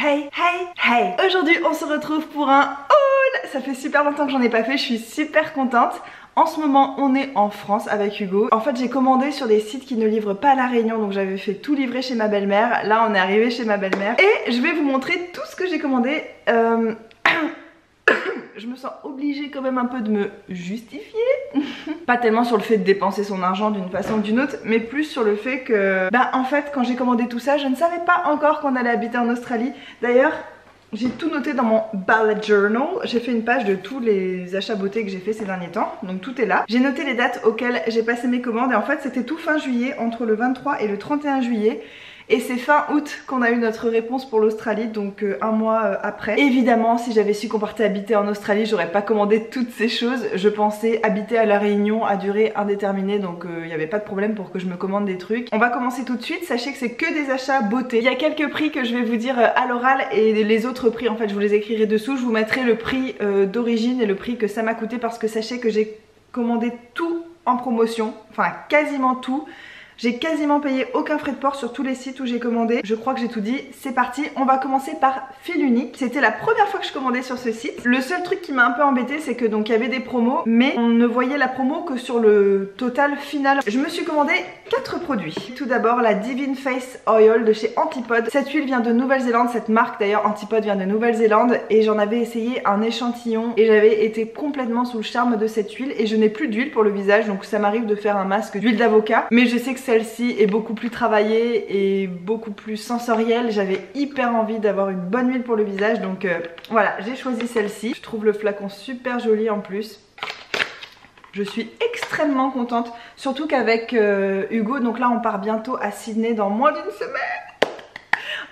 Hey. Aujourd'hui on se retrouve pour un haul. Ça fait super longtemps que j'en ai pas fait, je suis super contente. En ce moment on est en France avec Hugo. En fait j'ai commandé sur des sites qui ne livrent pas à La Réunion, donc j'avais fait tout livrer chez ma belle-mère. Là on est arrivé chez ma belle-mère et je vais vous montrer tout ce que j'ai commandé. Je me sens obligée quand même un peu de me justifier. Pas tellement sur le fait de dépenser son argent d'une façon ou d'une autre, mais plus sur le fait que en fait quand j'ai commandé tout ça je ne savais pas encore qu'on allait habiter en Australie. D'ailleurs j'ai tout noté dans mon bullet journal. J'ai fait une page de tous les achats beauté que j'ai fait ces derniers temps, donc tout est là. J'ai noté les dates auxquelles j'ai passé mes commandes et en fait c'était tout fin juillet, entre le 23 et le 31 juillet. Et c'est fin août qu'on a eu notre réponse pour l'Australie, donc un mois après. Évidemment, si j'avais su qu'on partait habiter en Australie, j'aurais pas commandé toutes ces choses. Je pensais habiter à La Réunion à durée indéterminée, donc il n'y avait pas de problème pour que je me commande des trucs. On va commencer tout de suite, sachez que c'est que des achats beauté. Il y a quelques prix que je vais vous dire à l'oral et les autres prix, en fait, je vous les écrirai dessous. Je vous mettrai le prix d'origine et le prix que ça m'a coûté parce que sachez que j'ai commandé tout en promotion, enfin quasiment tout. J'ai quasiment payé aucun frais de port sur tous les sites où j'ai commandé. Je crois que j'ai tout dit. C'est parti, on va commencer par Fil Unique. C'était la première fois que je commandais sur ce site. Le seul truc qui m'a un peu embêté, c'est que donc il y avait des promos, mais on ne voyait la promo que sur le total final. Je me suis commandé 4 produits. Tout d'abord la Divine Face Oil de chez Antipode. Cette huile vient de Nouvelle-Zélande, cette marque d'ailleurs Antipode vient de Nouvelle-Zélande et j'en avais essayé un échantillon et j'avais été complètement sous le charme de cette huile et je n'ai plus d'huile pour le visage, donc ça m'arrive de faire un masque d'huile d'avocat, mais je sais que celle-ci est beaucoup plus travaillée et beaucoup plus sensorielle. J'avais hyper envie d'avoir une bonne huile pour le visage, donc voilà, j'ai choisi celle-ci. Je trouve le flacon super joli en plus. Je suis extrêmement contente, surtout qu'avec Hugo, donc là on part bientôt à Sydney dans moins d'une semaine.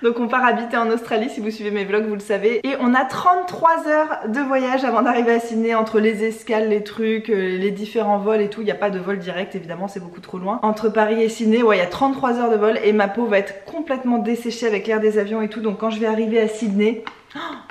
Donc on part habiter en Australie, si vous suivez mes vlogs vous le savez. Et on a 33 heures de voyage avant d'arriver à Sydney, entre les escales, les trucs, les différents vols et tout. Il n'y a pas de vol direct évidemment, c'est beaucoup trop loin. Entre Paris et Sydney, ouais, il y a 33 heures de vol et ma peau va être complètement desséchée avec l'air des avions et tout. Donc quand je vais arriver à Sydney,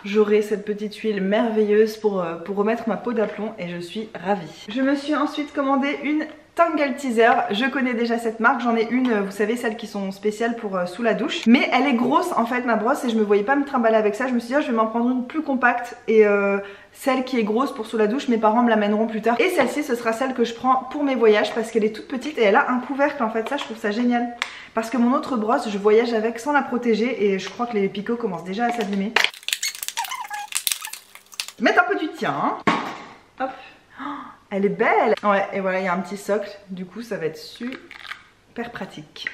j'aurai cette petite huile merveilleuse pour remettre ma peau d'aplomb et je suis ravie. Je me suis ensuite commandé une Tangle Teaser, je connais déjà cette marque, j'en ai une, vous savez, celles qui sont spéciales pour sous la douche. Mais elle est grosse en fait ma brosse et je me voyais pas me trimballer avec ça, je me suis dit oh, je vais m'en prendre une plus compacte et celle qui est grosse pour sous la douche, mes parents me l'amèneront plus tard. Et celle-ci ce sera celle que je prends pour mes voyages parce qu'elle est toute petite et elle a un couvercle en fait, ça je trouve ça génial. Parce que mon autre brosse je voyage avec sans la protéger et je crois que les picots commencent déjà à s'abîmer. Mettre un peu du tien, hein. Hop. Elle est belle. Ouais, et voilà, il y a un petit socle. Du coup, ça va être super pratique.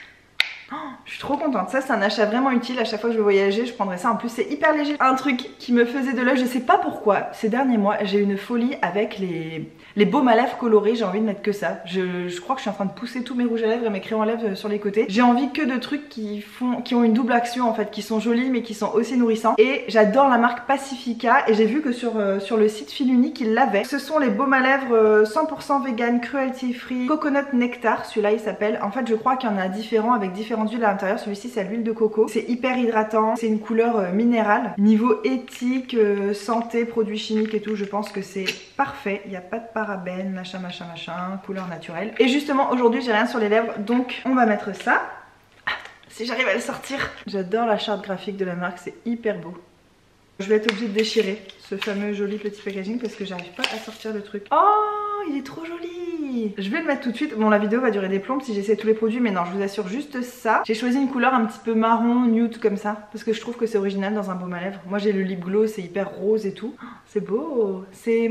Oh, je suis trop contente. Ça, c'est un achat vraiment utile. À chaque fois que je vais voyager, je prendrai ça. En plus, c'est hyper léger. Un truc qui me faisait de l'œil, je sais pas pourquoi. Ces derniers mois, j'ai une folie avec les baumes à lèvres colorés. J'ai envie de mettre que ça. Je crois que je suis en train de pousser tous mes rouges à lèvres et mes crayons à lèvres sur les côtés. J'ai envie que de trucs qui ont une double action en fait, qui sont jolis mais qui sont aussi nourrissants. Et j'adore la marque Pacifica et j'ai vu que sur le site Fil Unique, ils l'avaient. Ce sont les baumes à lèvres 100% vegan, cruelty free, coconut nectar. Celui-là, il s'appelle. En fait, je crois qu'il y en a différents avec différentes huiles à l'intérieur. Celui-ci, c'est l'huile de coco. C'est hyper hydratant. C'est une couleur minérale. Niveau éthique, santé, produits chimiques et tout, je pense que c'est parfait. Il n'y a pas de parabènes, machin, couleur naturelle. Et justement, aujourd'hui, j'ai rien sur les lèvres, donc on va mettre ça. Ah, si j'arrive à le sortir. J'adore la charte graphique de la marque, c'est hyper beau. Je vais être obligée de déchirer ce fameux joli petit packaging parce que j'arrive pas à sortir le truc. Oh, il est trop joli. Je vais le mettre tout de suite. Bon, la vidéo va durer des plombes si j'essaie tous les produits, mais non, je vous assure juste ça. J'ai choisi une couleur un petit peu marron, nude comme ça, parce que je trouve que c'est original dans un baume à lèvres. Moi, j'ai le lip gloss, c'est hyper rose et tout. Oh, c'est beau. C'est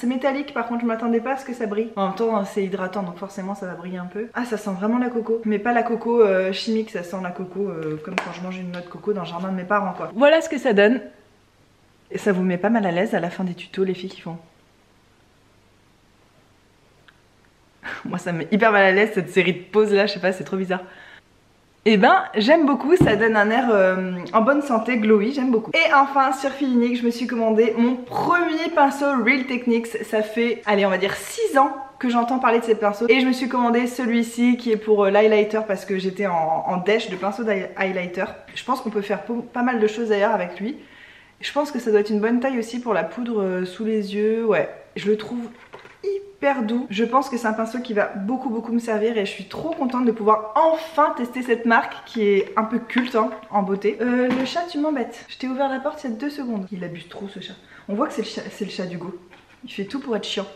métallique, par contre, je m'attendais pas à ce que ça brille. En même temps, c'est hydratant, donc forcément, ça va briller un peu. Ah, ça sent vraiment la coco. Mais pas la coco chimique, ça sent la coco comme quand je mange une noix de coco dans le jardin de mes parents, quoi. Voilà ce que ça donne. Et ça vous met pas mal à l'aise à la fin des tutos, les filles qui font. Moi ça me met hyper mal à l'aise cette série de poses là, je sais pas, c'est trop bizarre. Et ben j'aime beaucoup, ça donne un air en bonne santé, glowy, j'aime beaucoup. Et enfin sur Fil Unique, je me suis commandé mon premier pinceau Real Techniques. Ça fait, allez on va dire 6 ans que j'entends parler de ces pinceaux. Et je me suis commandé celui-ci qui est pour l'highlighter parce que j'étais en dèche de pinceau d'highlighter. Je pense qu'on peut faire pas mal de choses d'ailleurs avec lui. Je pense que ça doit être une bonne taille aussi pour la poudre sous les yeux. Ouais, je le trouve hyper doux. Je pense que c'est un pinceau qui va beaucoup me servir et je suis trop contente de pouvoir enfin tester cette marque qui est un peu culte hein, en beauté. Le chat, tu m'embêtes. Je t'ai ouvert la porte il y a 2 secondes. Il abuse trop ce chat. On voit que c'est le chat d'Hugo. Il fait tout pour être chiant.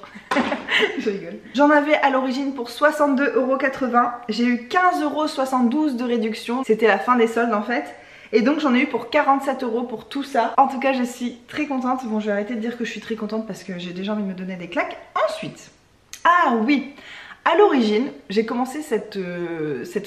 Je rigole. J'en avais à l'origine pour 62,80 €. J'ai eu 15,72 € de réduction. C'était la fin des soldes en fait. Et donc j'en ai eu pour 47 € pour tout ça. En tout cas je suis très contente. Bon, je vais arrêter de dire que je suis très contente parce que j'ai déjà envie de me donner des claques. Ensuite, ah oui, à l'origine j'ai commencé cette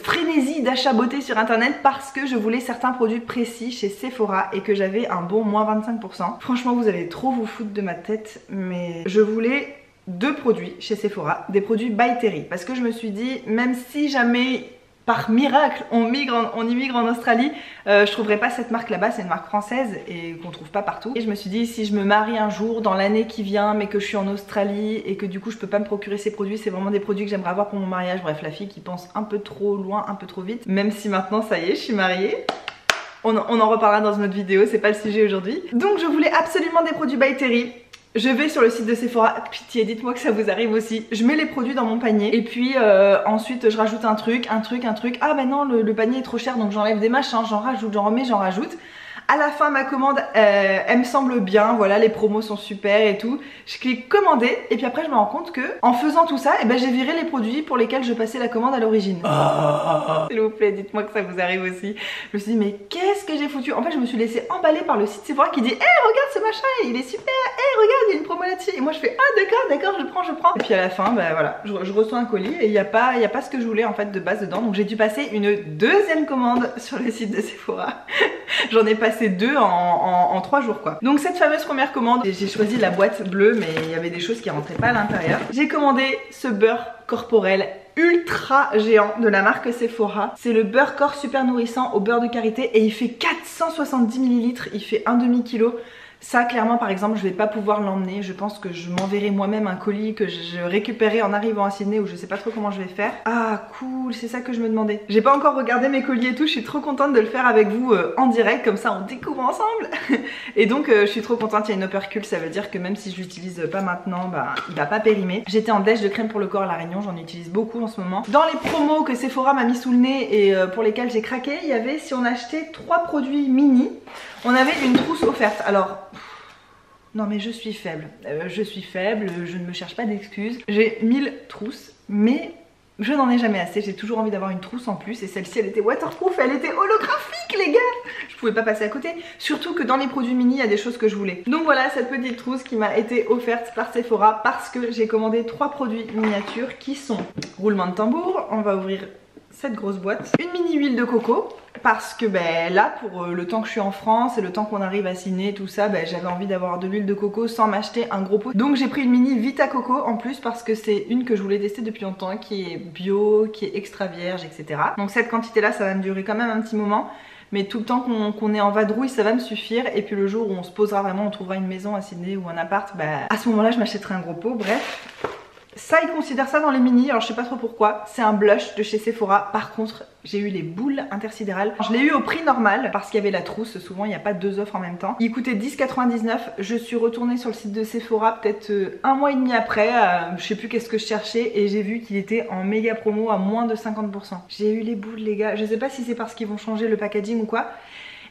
frénésie d'achat beauté sur internet parce que je voulais certains produits précis chez Sephora et que j'avais un bon moins 25%. Franchement vous allez trop vous foutre de ma tête, mais je voulais 2 produits chez Sephora, des produits By Terry, parce que je me suis dit, même si jamais par miracle on immigre en Australie, je trouverais pas cette marque là-bas, c'est une marque française et qu'on trouve pas partout. Et je me suis dit, si je me marie un jour dans l'année qui vient mais que je suis en Australie et que du coup je peux pas me procurer ces produits, c'est vraiment des produits que j'aimerais avoir pour mon mariage. Bref, la fille qui pense un peu trop loin, un peu trop vite, même si maintenant ça y est, je suis mariée. On en reparlera dans une autre vidéo, c'est pas le sujet aujourd'hui. Donc je voulais absolument des produits By Terry. Je vais sur le site de Sephora, pitié dites-moi que ça vous arrive aussi. Je mets les produits dans mon panier et puis ensuite je rajoute un truc. Ah bah non, le panier est trop cher donc j'enlève des machins, j'en rajoute, j'en remets, j'en rajoute. À la fin ma commande elle me semble bien, voilà, les promos sont super et tout. Je clique commander et puis après je me rends compte que en faisant tout ça, j'ai viré les produits pour lesquels je passais la commande à l'origine. S'il vous plaît, dites-moi que ça vous arrive aussi. Je me suis dit mais qu'est-ce que j'ai foutu? En fait je me suis laissée emballer par le site Sephora qui dit regarde ce machin, il est super, regarde il y a une promo là-dessus. Et moi je fais d'accord, je prends. Et puis à la fin voilà, je reçois un colis et il n'y a pas ce que je voulais en fait de base dedans. Donc j'ai dû passer une deuxième commande sur le site de Sephora. J'en ai passé 2 en 3 jours quoi. Donc cette fameuse première commande, j'ai choisi la boîte bleue mais il y avait des choses qui rentraient pas à l'intérieur. J'ai commandé ce beurre corporel ultra géant de la marque Sephora. C'est le beurre corps super nourrissant au beurre de karité et il fait 470 ml, il fait un demi-kilo. Ça clairement par exemple je vais pas pouvoir l'emmener, je pense que je m'enverrai moi-même un colis que je récupérerai en arrivant à Sydney ou je sais pas trop comment je vais faire. Ah cool, c'est ça que je me demandais. J'ai pas encore regardé mes colis et tout, je suis trop contente de le faire avec vous en direct, comme ça on découvre ensemble. Et donc je suis trop contente, il y a une opercule, ça veut dire que même si je l'utilise pas maintenant, il va pas périmer. J'étais en déj de crème pour le corps à La Réunion, j'en utilise beaucoup en ce moment. Dans les promos que Sephora m'a mis sous le nez et pour lesquels j'ai craqué, il y avait, si on achetait 3 produits mini, on avait une trousse offerte. Alors non mais je suis faible, je ne me cherche pas d'excuses. J'ai 1000 trousses, mais je n'en ai jamais assez, j'ai toujours envie d'avoir une trousse en plus. Et celle-ci elle était waterproof, elle était holographique les gars. Je pouvais pas passer à côté, surtout que dans les produits mini il y a des choses que je voulais. Donc voilà cette petite trousse qui m'a été offerte par Sephora parce que j'ai commandé 3 produits miniatures qui sont, roulement de tambour, on va ouvrir cette grosse boîte, une mini huile de coco parce que là pour le temps que je suis en France et le temps qu'on arrive à Sydney tout ça, j'avais envie d'avoir de l'huile de coco sans m'acheter un gros pot. Donc j'ai pris une mini Vita Coco en plus parce que c'est une que je voulais tester depuis longtemps, qui est bio, qui est extra vierge, etc. Donc cette quantité là ça va me durer quand même un petit moment. Mais tout le temps qu'on est en vadrouille ça va me suffire. Et puis le jour où on se posera vraiment, on trouvera une maison à Sydney ou un appart, à ce moment là je m'achèterai un gros pot. Bref, ça ils considèrent ça dans les mini, alors je sais pas trop pourquoi. C'est un blush de chez Sephora. Par contre j'ai eu les boules intersidérales. Je l'ai eu au prix normal parce qu'il y avait la trousse, souvent il n'y a pas 2 offres en même temps. Il coûtait 10,99. Je suis retournée sur le site de Sephora peut-être 1 mois et demi après, je sais plus qu'est-ce que je cherchais, et j'ai vu qu'il était en méga promo à moins de 50%. J'ai eu les boules les gars, je sais pas si c'est parce qu'ils vont changer le packaging ou quoi.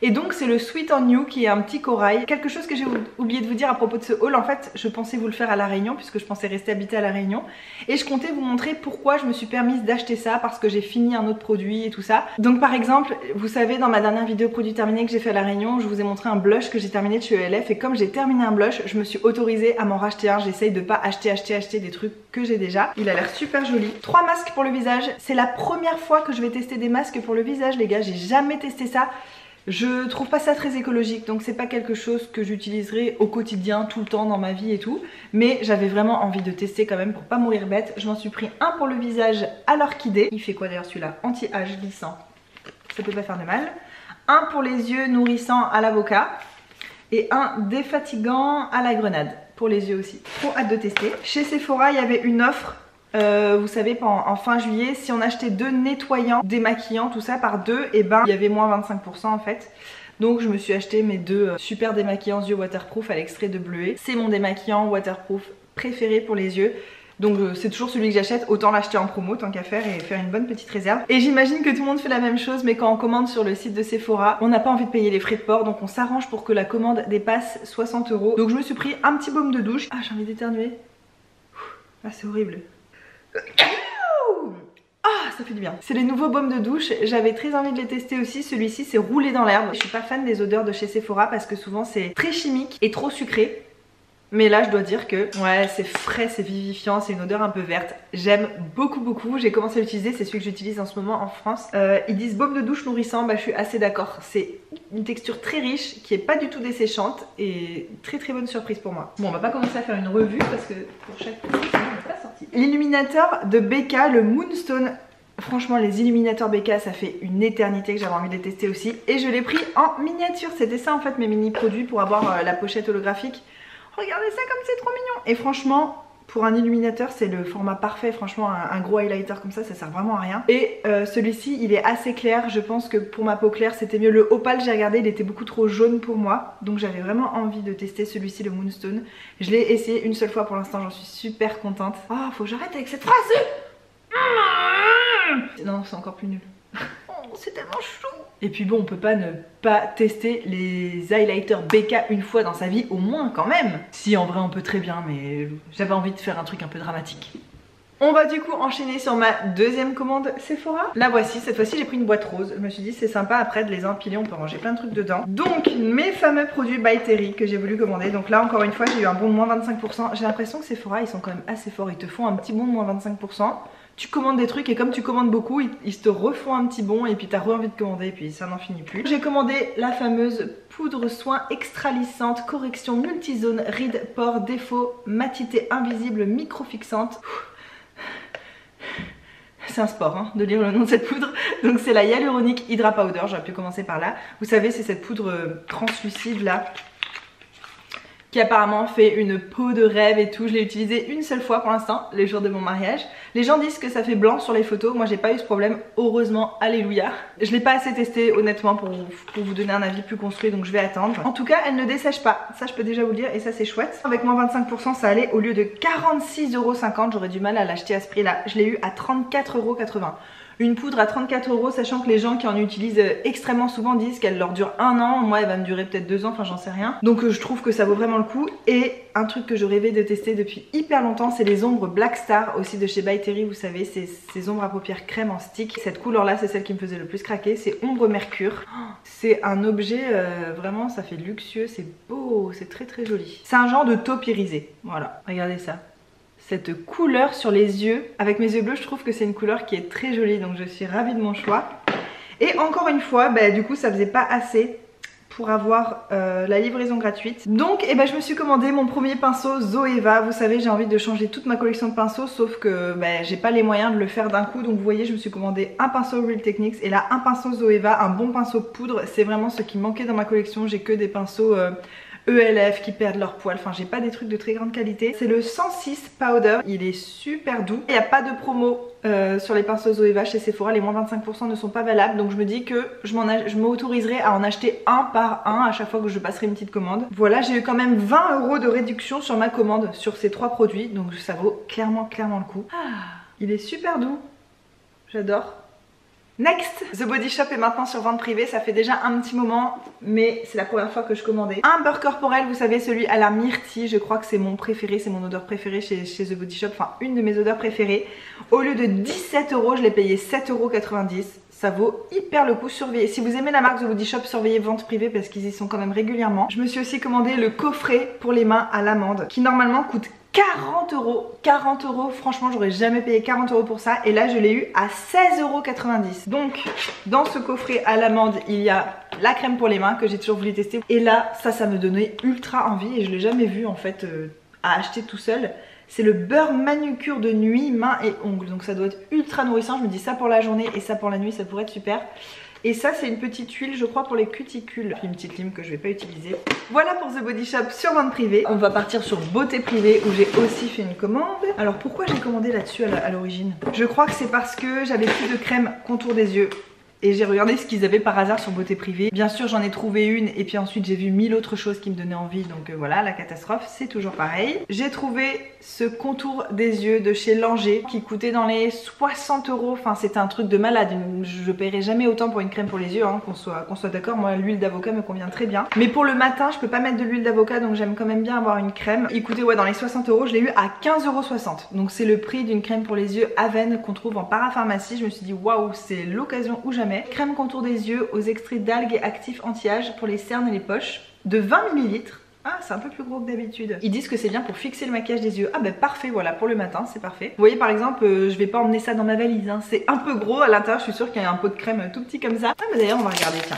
Et donc c'est le Sweet on You qui est un petit corail. Quelque chose que j'ai oublié de vous dire à propos de ce haul, en fait je pensais vous le faire à La Réunion puisque je pensais rester habiter à La Réunion. Et je comptais vous montrer pourquoi je me suis permise d'acheter ça, parce que j'ai fini un autre produit et tout ça. Donc par exemple, vous savez dans ma dernière vidéo produit terminé que j'ai fait à La Réunion, je vous ai montré un blush que j'ai terminé de chez ELF. Et comme j'ai terminé un blush, je me suis autorisée à m'en racheter un. J'essaye de pas acheter des trucs que j'ai déjà. Il a l'air super joli. 3 masques pour le visage. C'est la première fois que je vais tester des masques pour le visage les gars, j'ai jamais testé ça. Je trouve pas ça très écologique, donc c'est pas quelque chose que j'utiliserai au quotidien, tout le temps dans ma vie et tout. Mais j'avais vraiment envie de tester quand même pour pas mourir bête. Je m'en suis pris un pour le visage à l'orchidée. Il fait quoi d'ailleurs celui-là? Anti-âge glissant. Ça peut pas faire de mal. Un pour les yeux nourrissant à l'avocat. Et un défatigant à la grenade. Pour les yeux aussi. Trop hâte de tester. Chez Sephora, il y avait une offre. Vous savez en fin juillet, si on achetait 2 nettoyants, démaquillants, tout ça par 2, et il y avait moins 25% en fait. Donc je me suis acheté mes 2 super démaquillants yeux waterproof à l'extrait de bleuet. C'est mon démaquillant waterproof préféré pour les yeux. Donc c'est toujours celui que j'achète, autant l'acheter en promo tant qu'à faire et faire une bonne petite réserve. Et j'imagine que tout le monde fait la même chose, mais quand on commande sur le site de Sephora, on n'a pas envie de payer les frais de port, donc on s'arrange pour que la commande dépasse 60 €. Donc je me suis pris un petit baume de douche. Ah, j'ai envie d'éternuer. Ah, c'est horrible. Ah, ça fait du bien. C'est les nouveaux baumes de douche, j'avais très envie de les tester aussi. Celui-ci c'est roulé dans l'herbe. Je suis pas fan des odeurs de chez Sephora parce que souvent c'est très chimique et trop sucré. Mais là je dois dire que ouais, c'est frais, c'est vivifiant, c'est une odeur un peu verte. J'aime beaucoup, j'ai commencé à l'utiliser, c'est celui que j'utilise en ce moment en France. Ils disent baume de douche nourrissant, bah je suis assez d'accord. C'est une texture très riche qui est pas du tout desséchante et très bonne surprise pour moi. Bon, on va pas commencer à faire une revue parce que pour chaque produit ça n'est pas sorti. L'illuminateur de Becca, le Moonstone. Franchement les illuminateurs Becca ça fait une éternité que j'avais envie de les tester aussi. Et je l'ai pris en miniature, c'était ça en fait mes mini produits pour avoir la pochette holographique. Regardez ça comme c'est trop mignon. Et franchement pour un illuminateur c'est le format parfait. Franchement un gros highlighter comme ça sert vraiment à rien. Et celui-ci il est assez clair. Je pense que pour ma peau claire c'était mieux. Le opale j'ai regardé il était beaucoup trop jaune pour moi. Donc j'avais vraiment envie de tester celui-ci, le Moonstone. Je l'ai essayé une seule fois pour l'instant, j'en suis super contente. Ah, faut que j'arrête avec cette phrase. Non, c'est encore plus nul. Oh, c'est tellement chou. Et puis bon, on peut pas ne pas tester les highlighters Becca une fois dans sa vie, au moins quand même. Si en vrai on peut très bien, mais j'avais envie de faire un truc un peu dramatique. On va du coup enchaîner sur ma deuxième commande Sephora. La voici, cette fois-ci j'ai pris une boîte rose. Je me suis dit c'est sympa après de les empiler, on peut ranger plein de trucs dedans. Donc mes fameux produits by Terry que j'ai voulu commander. Donc là encore une fois j'ai eu un bon de moins 25%. J'ai l'impression que Sephora ils sont quand même assez forts, ils te font un petit bon de moins 25%. Tu commandes des trucs et comme tu commandes beaucoup, ils te refont un petit bon et puis t'as re-envie de commander et puis ça n'en finit plus. J'ai commandé la fameuse poudre soin extra lissante, correction multizone, rides, pores, défauts, matité invisible, microfixante. C'est un sport hein, de lire le nom de cette poudre. Donc c'est la Hyaluronic Hydra Powder, j'aurais pu commencer par là. Vous savez c'est cette poudre translucide là qui apparemment fait une peau de rêve et tout. Je l'ai utilisée une seule fois pour l'instant, les jours de mon mariage. Les gens disent que ça fait blanc sur les photos, moi j'ai pas eu ce problème, heureusement, alléluia. Je l'ai pas assez testé honnêtement pour vous donner un avis plus construit, donc je vais attendre. En tout cas, elle ne dessèche pas, ça je peux déjà vous le dire et ça c'est chouette. Avec moins 25% ça allait, au lieu de 46,50 €, j'aurais du mal à l'acheter à ce prix là, je l'ai eu à 34,80 €. Une poudre à 34 €, sachant que les gens qui en utilisent extrêmement souvent disent qu'elle leur dure 1 an. Moi elle va me durer peut-être 2 ans, enfin j'en sais rien. Donc je trouve que ça vaut vraiment le coup. Et un truc que je rêvais de tester depuis hyper longtemps, c'est les ombres Black Star aussi de chez By Terry. Vous savez, c'est ces ombres à paupières crème en stick. Cette couleur là c'est celle qui me faisait le plus craquer, c'est ombre mercure. C'est un objet vraiment, ça fait luxueux, c'est beau, c'est très joli. C'est un genre de taupe irisé, voilà, regardez ça. Cette couleur sur les yeux, avec mes yeux bleus je trouve que c'est une couleur qui est très jolie, donc je suis ravie de mon choix. Et encore une fois, bah, du coup ça faisait pas assez pour avoir la livraison gratuite. Donc je me suis commandé mon premier pinceau Zoeva. Vous savez j'ai envie de changer toute ma collection de pinceaux, sauf que j'ai pas les moyens de le faire d'un coup. Donc vous voyez je me suis commandé un pinceau Real Techniques et là un pinceau Zoeva, un bon pinceau poudre. C'est vraiment ce qui manquait dans ma collection, j'ai que des pinceaux ELF qui perdent leur poil, enfin j'ai pas des trucs de très grande qualité. C'est le 106 Powder, il est super doux. Il n'y a pas de promo sur les pinceaux Zoeva chez Sephora, les moins 25% ne sont pas valables. Donc je me dis que je m'autoriserai à en acheter un par un à chaque fois que je passerai une petite commande. Voilà, j'ai eu quand même 20 € de réduction sur ma commande sur ces 3 produits. Donc ça vaut clairement le coup. Ah, il est super doux, j'adore. Next, The Body Shop est maintenant sur vente privée, ça fait déjà un petit moment, mais c'est la première fois que je commandais. Un beurre corporel, vous savez, celui à la myrtille, je crois que c'est mon préféré, c'est mon odeur préférée chez The Body Shop, enfin une de mes odeurs préférées. Au lieu de 17 €, je l'ai payé 7,90 €. Ça vaut hyper le coup, surveillez. Si vous aimez la marque The Body Shop, surveillez vente privée parce qu'ils y sont quand même régulièrement. Je me suis aussi commandé le coffret pour les mains à l'amande qui normalement coûte 40 €. 40 €, franchement j'aurais jamais payé 40 € pour ça. Et là je l'ai eu à 16,90 €. Donc dans ce coffret à l'amande il y a la crème pour les mains que j'ai toujours voulu tester. Et là ça me donnait ultra envie et je l'ai jamais vu en fait à acheter tout seul. C'est le beurre manucure de nuit, mains et ongles. Donc ça doit être ultra nourrissant. Je me dis ça pour la journée et ça pour la nuit, ça pourrait être super. Et ça c'est une petite huile je crois pour les cuticules. Une petite lime que je vais pas utiliser. Voilà pour The Body Shop sur vente privée. On va partir sur beauté privée où j'ai aussi fait une commande. Alors pourquoi j'ai commandé là-dessus à l'origine? Je crois que c'est parce que j'avais plus de crème contour des yeux. et j'ai regardé ce qu'ils avaient par hasard sur Beauté Privée. Bien sûr j'en ai trouvé une et puis ensuite j'ai vu 1000 autres choses qui me donnaient envie, donc voilà, la catastrophe, c'est toujours pareil. J'ai trouvé ce contour des yeux de chez Langer qui coûtait dans les 60 €, enfin c'était un truc de malade, je paierai jamais autant pour une crème pour les yeux, hein, qu'on soit d'accord, moi l'huile d'avocat me convient très bien. Mais pour le matin je peux pas mettre de l'huile d'avocat, donc j'aime quand même bien avoir une crème. Il coûtait ouais dans les 60 €, je l'ai eu à 15,60 €, donc c'est le prix d'une crème pour les yeux Aven qu'on trouve en parapharmacie. Je me suis dit waouh, c'est l'occasion ou jamais. Crème contour des yeux aux extraits d'algues et actifs anti-âge pour les cernes et les poches, de 20 ml. Ah, c'est un peu plus gros que d'habitude. Ils disent que c'est bien pour fixer le maquillage des yeux. Ah bah parfait, voilà, pour le matin, c'est parfait. Vous voyez par exemple, je vais pas emmener ça dans ma valise, hein. C'est un peu gros à l'intérieur, je suis sûre qu'il y a un pot de crème tout petit comme ça. Ah bah d'ailleurs on va regarder, tiens.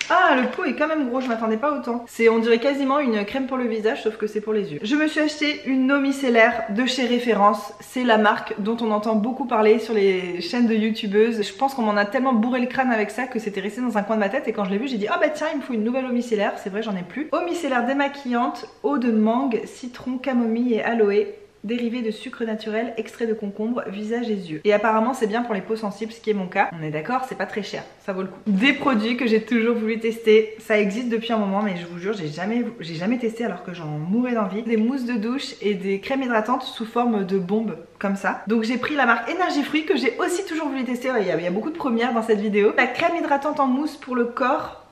Ah, le pot est quand même gros, je m'attendais pas autant. C'est, on dirait quasiment une crème pour le visage, sauf que c'est pour les yeux. Je me suis acheté une eau micellaire de chez Référence. C'est la marque dont on entend beaucoup parler sur les chaînes de youtubeuses. Je pense qu'on m'en a tellement bourré le crâne avec ça que c'était resté dans un coin de ma tête. Et quand je l'ai vu, j'ai dit, ah bah tiens, il me faut une nouvelle eau micellaire. C'est vrai, j'en ai plus. Eau micellaire démaquillante, eau de mangue, citron, camomille et aloe. Dérivé de sucre naturel, extrait de concombre, visage et yeux. Et apparemment c'est bien pour les peaux sensibles, ce qui est mon cas. On est d'accord, c'est pas très cher, ça vaut le coup. Des produits que j'ai toujours voulu tester, ça existe depuis un moment mais je vous jure j'ai jamais testé alors que j'en mourais d'envie. Des mousses de douche et des crèmes hydratantes sous forme de bombes comme ça. Donc j'ai pris la marque Énergie Fruit que j'ai aussi toujours voulu tester, il y a beaucoup de premières dans cette vidéo. La crème hydratante en mousse pour le corps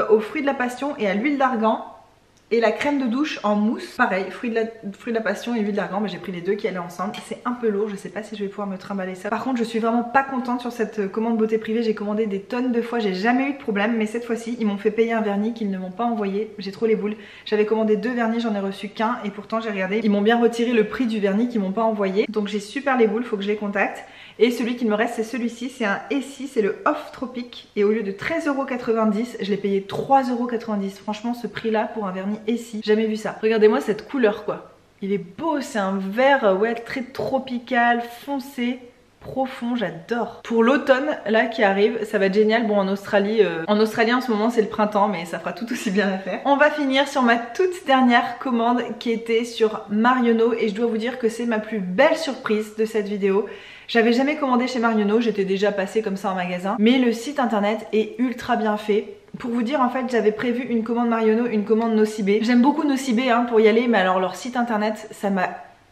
aux fruits de la passion et à l'huile d'argan. Et la crème de douche en mousse, pareil, fruits de la passion et huile d'argan, mais j'ai pris les deux qui allaient ensemble. C'est un peu lourd, je sais pas si je vais pouvoir me trimballer ça. Par contre, je suis vraiment pas contente sur cette commande Beauté Privée. J'ai commandé des tonnes de fois, j'ai jamais eu de problème, mais cette fois-ci, ils m'ont fait payer un vernis qu'ils ne m'ont pas envoyé. J'ai trop les boules. J'avais commandé 2 vernis, j'en ai reçu qu'un, et pourtant j'ai regardé, ils m'ont bien retiré le prix du vernis qu'ils m'ont pas envoyé. Donc j'ai super les boules, faut que je les contacte. Et celui qui me reste, c'est celui-ci, c'est un Essie, c'est le Off Tropique. Et au lieu de 13,90 €, je l'ai payé 3,90 €. Franchement, ce prix-là pour un vernis Essie, jamais vu ça. Regardez-moi cette couleur quoi. Il est beau, c'est un vert ouais, très tropical, foncé, profond, j'adore. Pour l'automne là qui arrive, ça va être génial. Bon en Australie en ce moment c'est le printemps, mais ça fera tout aussi bien à faire. On va finir sur ma toute dernière commande qui était sur Marionneau et je dois vous dire que c'est ma plus belle surprise de cette vidéo. J'avais jamais commandé chez Marionneau, j'étais déjà passée comme ça en magasin, mais le site internet est ultra bien fait. Pour vous dire en fait j'avais prévu une commande Marionneau, une commande Nocibé. J'aime beaucoup Nocibé hein, pour y aller, mais alors leur site internet ça m'a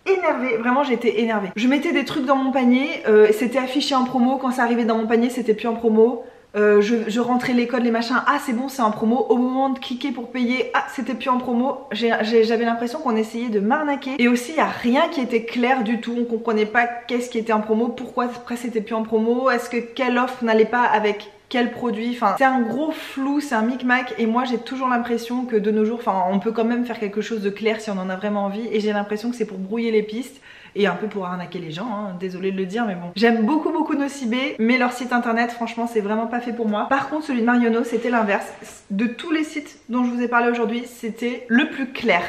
énervée, vraiment j'ai été énervée. Je mettais des trucs dans mon panier, c'était affiché en promo, quand ça arrivait dans mon panier c'était plus en promo. Je rentrais les codes, les machins, ah c'est bon c'est en promo, au moment de cliquer pour payer, ah c'était plus en promo. J'avais l'impression qu'on essayait de m'arnaquer. Et aussi il n'y a rien qui était clair du tout, on comprenait pas qu'est-ce qui était en promo, pourquoi après c'était plus en promo, est-ce que quelle offre n'allait pas avec quel produit, enfin c'est un gros flou, c'est un micmac et moi j'ai toujours l'impression que de nos jours, enfin on peut quand même faire quelque chose de clair si on en a vraiment envie et j'ai l'impression que c'est pour brouiller les pistes et un peu pour arnaquer les gens, hein, désolée de le dire mais bon. J'aime beaucoup Nocibé mais leur site internet franchement c'est vraiment pas fait pour moi. Par contre celui de Marionneau c'était l'inverse, de tous les sites dont je vous ai parlé aujourd'hui c'était le plus clair.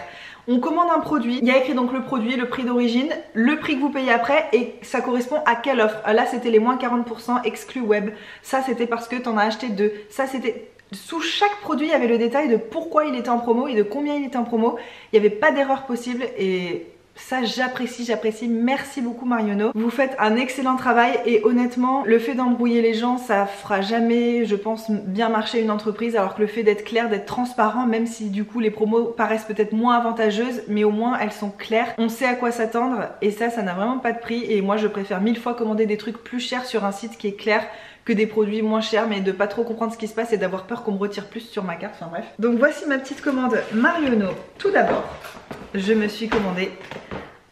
On commande un produit, il y a écrit donc le produit, le prix d'origine, le prix que vous payez après et ça correspond à quelle offre. Là c'était les moins 40% exclus web, ça c'était parce que t'en as acheté 2, ça c'était... Sous chaque produit il y avait le détail de pourquoi il était en promo et de combien il était en promo, il n'y avait pas d'erreur possible et... ça j'apprécie, merci beaucoup Marionneau. Vous faites un excellent travail et honnêtement le fait d'embrouiller les gens ça fera jamais je pense bien marcher une entreprise, alors que le fait d'être clair, d'être transparent, même si du coup les promos paraissent peut-être moins avantageuses mais au moins elles sont claires, on sait à quoi s'attendre et ça n'a vraiment pas de prix. Et moi je préfère 1000 fois commander des trucs plus chers sur un site qui est clair que des produits moins chers mais de pas trop comprendre ce qui se passe et d'avoir peur qu'on me retire plus sur ma carte, enfin bref. Donc voici ma petite commande Marionneau. Tout d'abord je me suis commandé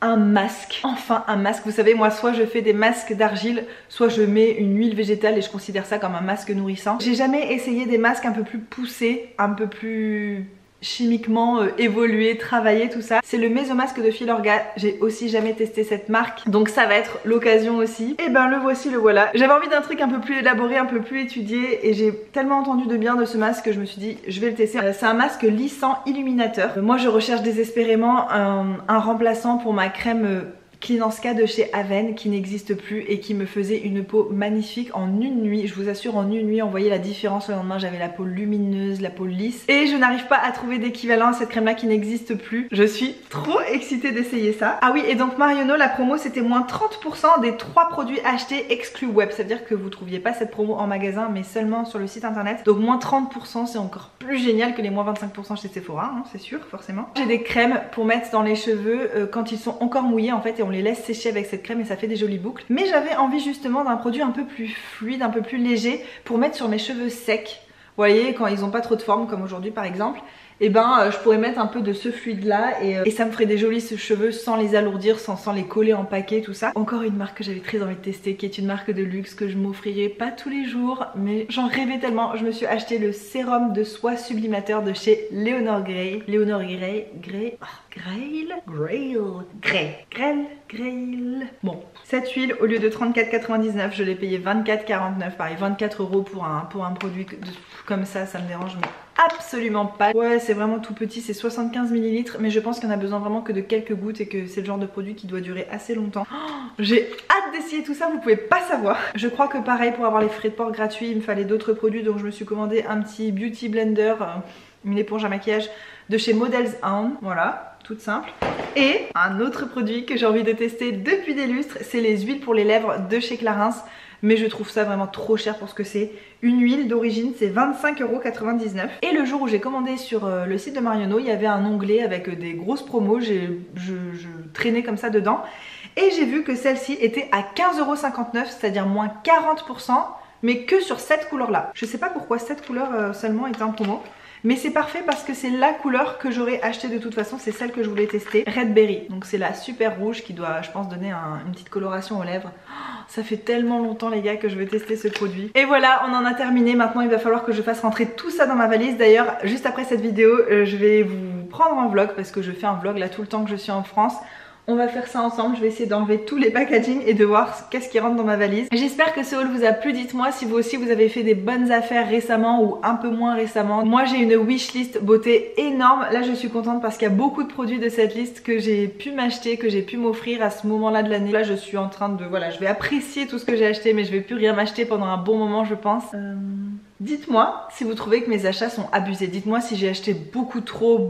un masque, enfin un masque. Vous savez moi soit je fais des masques d'argile, soit je mets une huile végétale et je considère ça comme un masque nourrissant. J'ai jamais essayé des masques un peu plus poussés, un peu plus chimiquement évolué, travaillé, tout ça. C'est le Mesomasque de Filorga, j'ai aussi jamais testé cette marque, donc ça va être l'occasion aussi. Et ben le voici, le voilà. J'avais envie d'un truc un peu plus élaboré, un peu plus étudié et j'ai tellement entendu de bien de ce masque que je me suis dit je vais le tester. C'est un masque lissant illuminateur. Moi je recherche désespérément un remplaçant pour ma crème Clean & Ska de chez Aven qui n'existe plus et qui me faisait une peau magnifique en une nuit. Je vous assure, en une nuit on voyait la différence. Le lendemain j'avais la peau lumineuse, la peau lisse, et je n'arrive pas à trouver d'équivalent à cette crème là qui n'existe plus. Je suis trop excitée d'essayer ça. Ah oui, et donc Marionneau, la promo c'était moins 30% des 3 produits achetés exclus web. Ça veut dire que vous trouviez pas cette promo en magasin mais seulement sur le site internet. Donc moins 30%, c'est encore plus génial que les moins 25% chez Sephora, hein, c'est sûr, forcément. J'ai des crèmes pour mettre dans les cheveux quand ils sont encore mouillés en fait, et on les laisse sécher avec cette crème et ça fait des jolies boucles. Mais j'avais envie justement d'un produit un peu plus fluide, un peu plus léger pour mettre sur mes cheveux secs. Vous voyez, quand ils n'ont pas trop de forme comme aujourd'hui par exemple, et ben je pourrais mettre un peu de ce fluide là et ça me ferait des jolis cheveux sans les alourdir, sans les coller en paquet, tout ça. Encore une marque que j'avais très envie de tester, qui est une marque de luxe que je m'offrirai pas tous les jours, mais j'en rêvais tellement. Je me suis acheté le sérum de soie sublimateur de chez Leonor Grey. Grail. Bon, cette huile au lieu de 34,99 je l'ai payé 24,49, pareil 24 € pour un produit comme ça me dérange mais absolument pas. Ouais, c'est vraiment tout petit, c'est 75 ml, mais je pense qu'il y en a besoin vraiment que de quelques gouttes et que c'est le genre de produit qui doit durer assez longtemps. Oh, j'ai hâte d'essayer tout ça, vous pouvez pas savoir. Je crois que pareil, pour avoir les frais de port gratuits, il me fallait d'autres produits, donc je me suis commandé un petit beauty blender, une éponge à maquillage de chez Models Own, voilà, toute simple. Et un autre produit que j'ai envie de tester depuis des lustres, c'est les huiles pour les lèvres de chez Clarins. Mais je trouve ça vraiment trop cher pour ce que c'est. Une huile d'origine c'est 25,99 €. Et le jour où j'ai commandé sur le site de Marionneau, il y avait un onglet avec des grosses promos, je traînais comme ça dedans. Et j'ai vu que celle-ci était à 15,59 €, c'est-à-dire moins 40%, mais que sur cette couleur là. Je sais pas pourquoi cette couleur seulement était en promo. Mais c'est parfait parce que c'est la couleur que j'aurais acheté de toute façon, c'est celle que je voulais tester, Red Berry. Donc c'est la super rouge qui doit, je pense, donner une petite coloration aux lèvres. Oh, ça fait tellement longtemps les gars que je veux tester ce produit. Et voilà, on en a terminé. Maintenant il va falloir que je fasse rentrer tout ça dans ma valise. D'ailleurs, juste après cette vidéo, je vais vous prendre en vlog parce que je fais un vlog là tout le temps que je suis en France. On va faire ça ensemble, je vais essayer d'enlever tous les packaging et de voir qu'est-ce qui rentre dans ma valise. J'espère que ce haul vous a plu, dites-moi si vous aussi vous avez fait des bonnes affaires récemment ou un peu moins récemment. Moi j'ai une wishlist beauté énorme, là je suis contente parce qu'il y a beaucoup de produits de cette liste que j'ai pu m'acheter, que j'ai pu m'offrir à ce moment-là de l'année. Là je suis en train de, voilà, je vais apprécier tout ce que j'ai acheté mais je vais plus rien m'acheter pendant un bon moment je pense. Dites-moi si vous trouvez que mes achats sont abusés, dites-moi si j'ai acheté beaucoup trop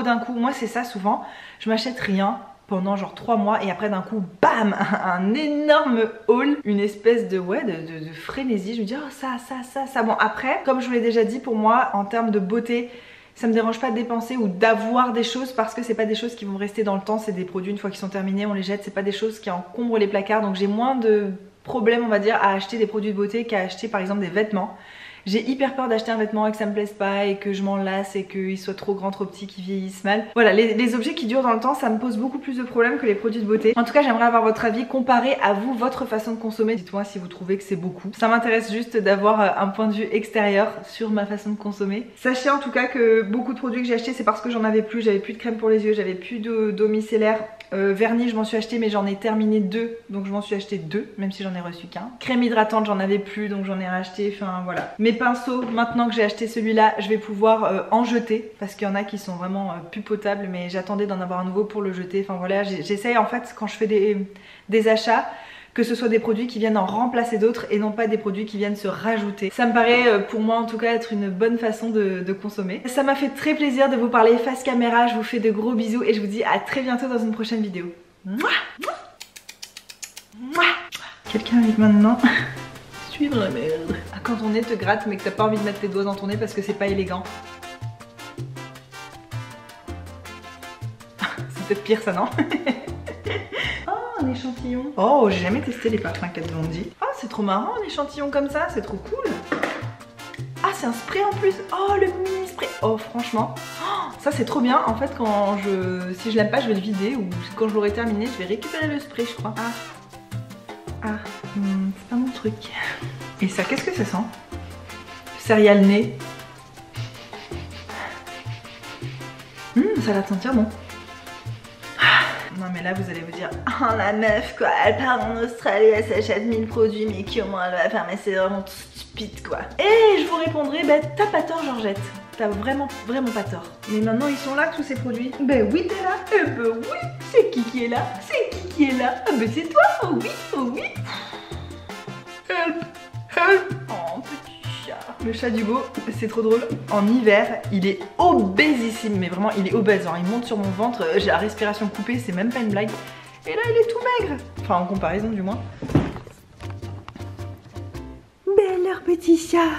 d'un coup. Moi c'est ça souvent, je m'achète rien pendant genre 3 mois et après d'un coup bam, un énorme haul, une espèce de de frénésie. Je me dis oh ça. Bon après, comme je vous l'ai déjà dit, pour moi en termes de beauté ça me dérange pas de dépenser ou d'avoir des choses parce que c'est pas des choses qui vont rester dans le temps, c'est des produits une fois qu'ils sont terminés on les jette, c'est pas des choses qui encombrent les placards, donc j'ai moins de problèmes on va dire à acheter des produits de beauté qu'à acheter par exemple des vêtements. J'ai hyper peur d'acheter un vêtement et que ça me plaise pas et que je m'en lasse et qu'il soit trop grand, trop petit, qu'il vieillisse mal. Voilà, les objets qui durent dans le temps, ça me pose beaucoup plus de problèmes que les produits de beauté. En tout cas, j'aimerais avoir votre avis comparé à vous, votre façon de consommer. Dites-moi si vous trouvez que c'est beaucoup. Ça m'intéresse juste d'avoir un point de vue extérieur sur ma façon de consommer. Sachez en tout cas que beaucoup de produits que j'ai achetés, c'est parce que j'en avais plus. J'avais plus de crème pour les yeux, j'avais plus d'eau micellaire. Vernis je m'en suis acheté mais j'en ai terminé 2, donc je m'en suis acheté 2 même si j'en ai reçu qu'un. Crème hydratante j'en avais plus donc j'en ai racheté, enfin voilà. Mes pinceaux, maintenant que j'ai acheté celui-là, je vais pouvoir en jeter parce qu'il y en a qui sont vraiment plus potables mais j'attendais d'en avoir un nouveau pour le jeter. Enfin voilà, j'essaye en fait quand je fais des achats que ce soit des produits qui viennent en remplacer d'autres et non pas des produits qui viennent se rajouter. Ça me paraît pour moi en tout cas être une bonne façon de consommer. Ça m'a fait très plaisir de vous parler face caméra, je vous fais de gros bisous et je vous dis à très bientôt dans une prochaine vidéo. Quelqu'un arrive maintenant. Suivre la merde. Ah, quand ton nez te gratte mais que t'as pas envie de mettre tes doigts dans ton nez parce que c'est pas élégant. C'est peut-être pire ça non? Un échantillon. Oh, j'ai jamais testé les parfums Kat Von D. Oh, c'est trop marrant un échantillon comme ça, c'est trop cool. Ah, c'est un spray en plus. Oh, le mini spray. Oh, franchement, oh, ça c'est trop bien. En fait, si je l'aime pas, je vais le vider ou quand je l'aurai terminé, je vais récupérer le spray, je crois. C'est pas mon truc. Et ça, qu'est-ce que ça sent? Céréales nez. Ça a l'air de sentir bon. Non mais là vous allez vous dire oh la meuf quoi, elle part en Australie, elle s'achète 1000 produits mais comment elle va faire, mais c'est vraiment stupide quoi. Et je vous répondrai bah t'as pas tort Georgette, t'as vraiment pas tort. Mais maintenant ils sont là tous ces produits. Ben oui t'es là, ben oui, c'est qui est là, c'est qui qui est là? Ah bah c'est toi, oh oui, oh oui. Help, help. Oh petit chat. Le chat d'Hugo, c'est trop drôle. En hiver, il est obésissime, mais vraiment il est obèse, hein. Il monte sur mon ventre, j'ai la respiration coupée, c'est même pas une blague. Et là il est tout maigre. Enfin en comparaison du moins. Belle heure petit chat.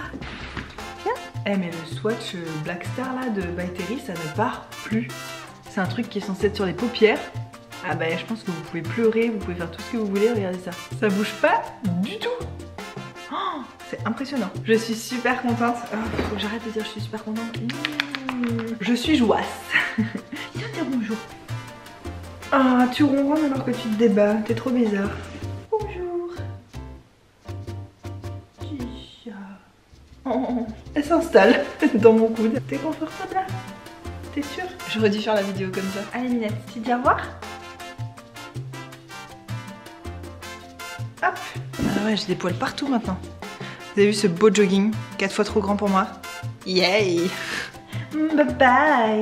Viens. Eh mais le swatch Black Star là de By Terry, ça ne part plus. C'est un truc qui est censé être sur les paupières. Ah bah je pense que vous pouvez pleurer, vous pouvez faire tout ce que vous voulez, regardez ça. Ça bouge pas du tout. Oh, c'est impressionnant. Je suis super contente. Oh, faut que j'arrête de dire je suis super contente. Je suis jouasse. Viens dire bonjour. Ah, tu ronronnes alors que tu te débats, t'es trop bizarre. Bonjour. Petit chat. Oh, elle s'installe dans mon coude. T'es confortable là? T'es sûre? J'aurais dû faire la vidéo comme ça. Allez Minette, tu dis au revoir? Hop. Ah ouais, j'ai des poils partout maintenant. Vous avez vu ce beau jogging? 4 fois trop grand pour moi. Yay. Bye bye.